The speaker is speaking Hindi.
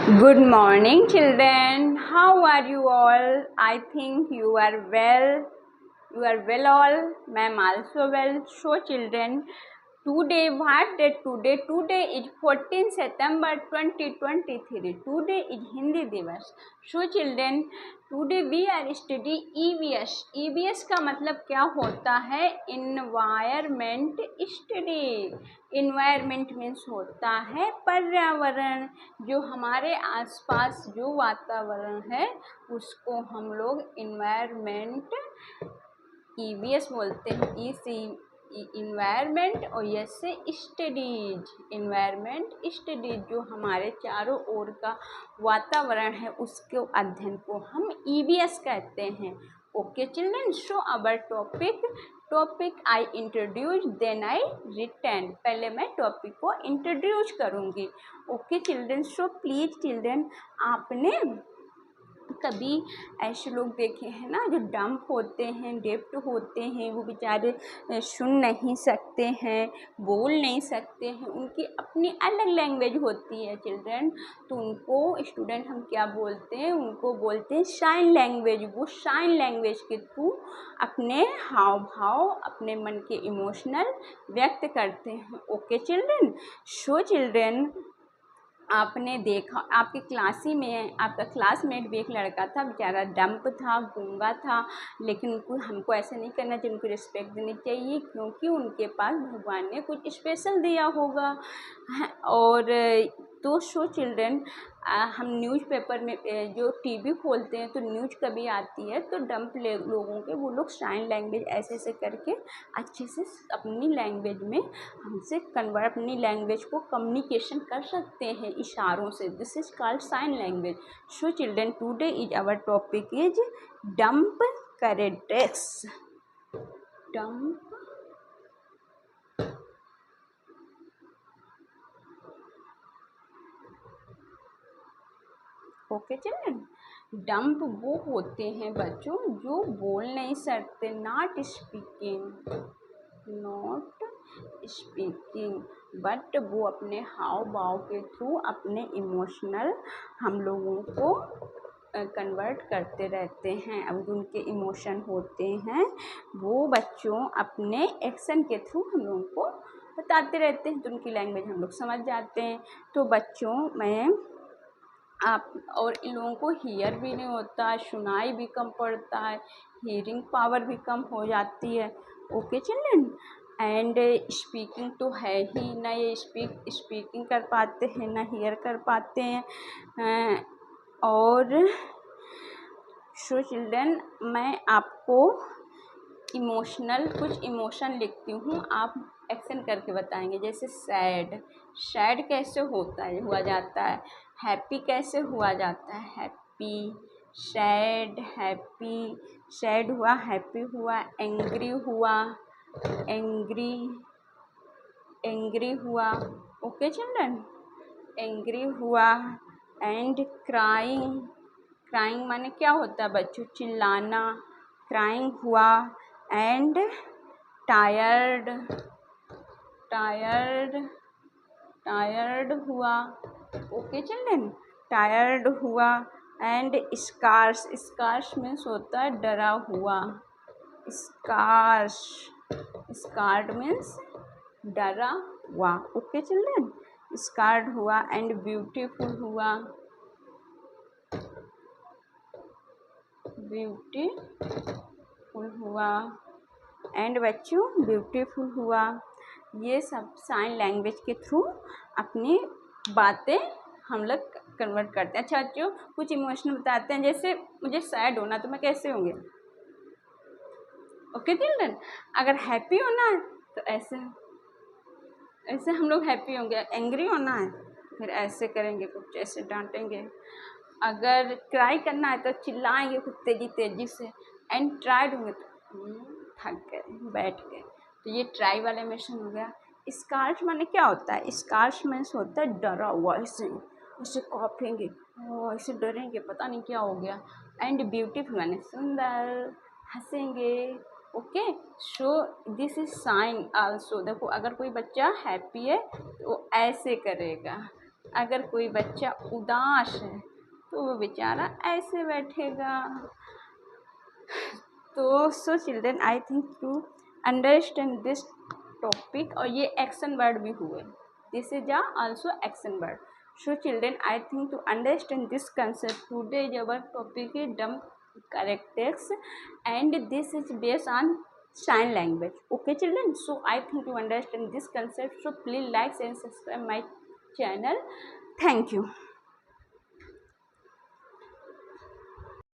Good morning, children. How are you all? I think you are well. You are well all. I am also well. So, children, today, what day today? Today is 14 September 2023. Today is Hindi Divas. So, children, today we are studying EVS. EVS का मतलब क्या होता है? Environment Study. Environment means होता है पर्यावरण, जो हमारे आसपास जो वातावरण है उसको हम लोग environment EVS बोलते हैं। इन्वायरमेंट और यस से स्टडीज। इन्वायरमेंट स्टडीज जो हमारे चारों ओर का वातावरण है उसके अध्ययन को हम EVS कहते हैं। Okay children, so our topic I introduce then I return. पहले मैं टॉपिक को इंट्रोड्यूस करूँगी। Okay children, so please children, आपने कभी ऐसे लोग देखे हैं ना जो डम्प होते हैं, डेफ्ट होते हैं, वो बेचारे सुन नहीं सकते हैं, बोल नहीं सकते हैं, उनकी अपनी अलग लैंग्वेज होती है चिल्ड्रन। तो उनको स्टूडेंट हम क्या बोलते हैं? उनको बोलते हैं साइन लैंग्वेज। वो साइन लैंग्वेज के थ्रू अपने हाव भाव, अपने मन के इमोशनल व्यक्त करते हैं। ओके चिल्ड्रन, सो चिल्ड्रन, आपने देखा आपके क्लास ही में आपका क्लासमेट भी एक लड़का था, बेचारा डम्प था, गूंगा था, लेकिन हमको ऐसे नहीं करना चाहिए, उनको रिस्पेक्ट देनी चाहिए क्योंकि उनके पास भगवान ने कुछ स्पेशल दिया होगा। और तो सो चिल्ड्रन, हम न्यूज़पेपर में जो टीवी खोलते हैं तो न्यूज़ कभी आती है तो डम्प लोगों के वो लोग साइन लैंग्वेज ऐसे ऐसे करके अच्छे से अपनी लैंग्वेज में हमसे कन्वर्ट, अपनी लैंग्वेज को कम्युनिकेशन कर सकते हैं इशारों से। This is called sign language. So children, today is our topic is dumb characters. Dumb okay children, dumb वो होते हैं बच्चों जो बोल नहीं सकते, नॉट स्पीकिंग, बट वो अपने हाव भाव के थ्रू अपने इमोशनल हम लोगों को कन्वर्ट करते रहते हैं। अब उनके इमोशन होते हैं वो बच्चों अपने एक्शन के थ्रू हम लोगों को बताते रहते हैं, तो उनकी लैंग्वेज हम लोग समझ जाते हैं। तो बच्चों, मैं आप और इन लोगों को हियर भी नहीं होता, सुनाई भी कम पड़ता है, हियरिंग पावर भी कम हो जाती है। ओके चिल्ड्रन, एंड स्पीकिंग तो है ही ना, ये स्पीकिंग कर पाते हैं ना हियर कर पाते हैं। और सो चिल्ड्रन, मैं आपको कुछ इमोशन लिखती हूँ, आप एक्शन करके बताएंगे। जैसे सैड कैसे हुआ जाता है, हैप्पी कैसे हुआ जाता है, हैप्पी, सैड हुआ, हैप्पी हुआ, एंग्री हुआ। ओके चिल्ड्रन, एंग्री हुआ। एंड क्राइंग माने क्या होता है बच्चों? चिल्लाना, क्राइंग हुआ। एंड टायर्ड हुआ। ओके चिल्ड्रन, टायर्ड हुआ। एंड स्कार्स मीन्स होता है डरा हुआ। स्कार्ड मीन्स डरा हुआ। ओके चिल्ड्रन, स्कार्ड हुआ। एंड ब्यूटीफुल हुआ। एंड बच्चों, ब्यूटीफुल हुआ। ये सब साइन लैंग्वेज के थ्रू अपनी बातें हम लोग कन्वर्ट करते हैं। अच्छा बच्चों, कुछ इमोशन बताते हैं। जैसे मुझे सैड होना तो मैं कैसे होंगे? ओके चिल्ड्रन, अगर हैप्पी होना है तो ऐसे हम लोग हैप्पी होंगे। एंग्री होना है फिर ऐसे करेंगे, कुछ ऐसे डांटेंगे। अगर क्राई करना है तो चिल्लाएंगे कुछ तेजी से। एंड ट्राइड होंगे तो थक गए, बैठ गए। तो ये ट्राई वाला इमोशन हो गया। स्कार्स माने क्या होता है? स्कार्स मीन्स होता है डरा हुआ, ऐसे कॉपेंगे, ऐसे डरेंगे, पता नहीं क्या हो गया। एंड ब्यूटीफुल माने सुंदर, हंसेंगे। Okay, so this is sign also. देखो, अगर कोई बच्चा हैप्पी है तो वो ऐसे करेगा, अगर कोई बच्चा उदास है तो वो बेचारा ऐसे बैठेगा। तो so children, I think to understand this topic, और ये एक्शन वर्ड भी हुए, this is also action word. So children, I think to understand this concept today is our topic is dumb characters, and this is based on sign language. Okay children, so I think you understand this concept, so please like and subscribe my channel. Thank you.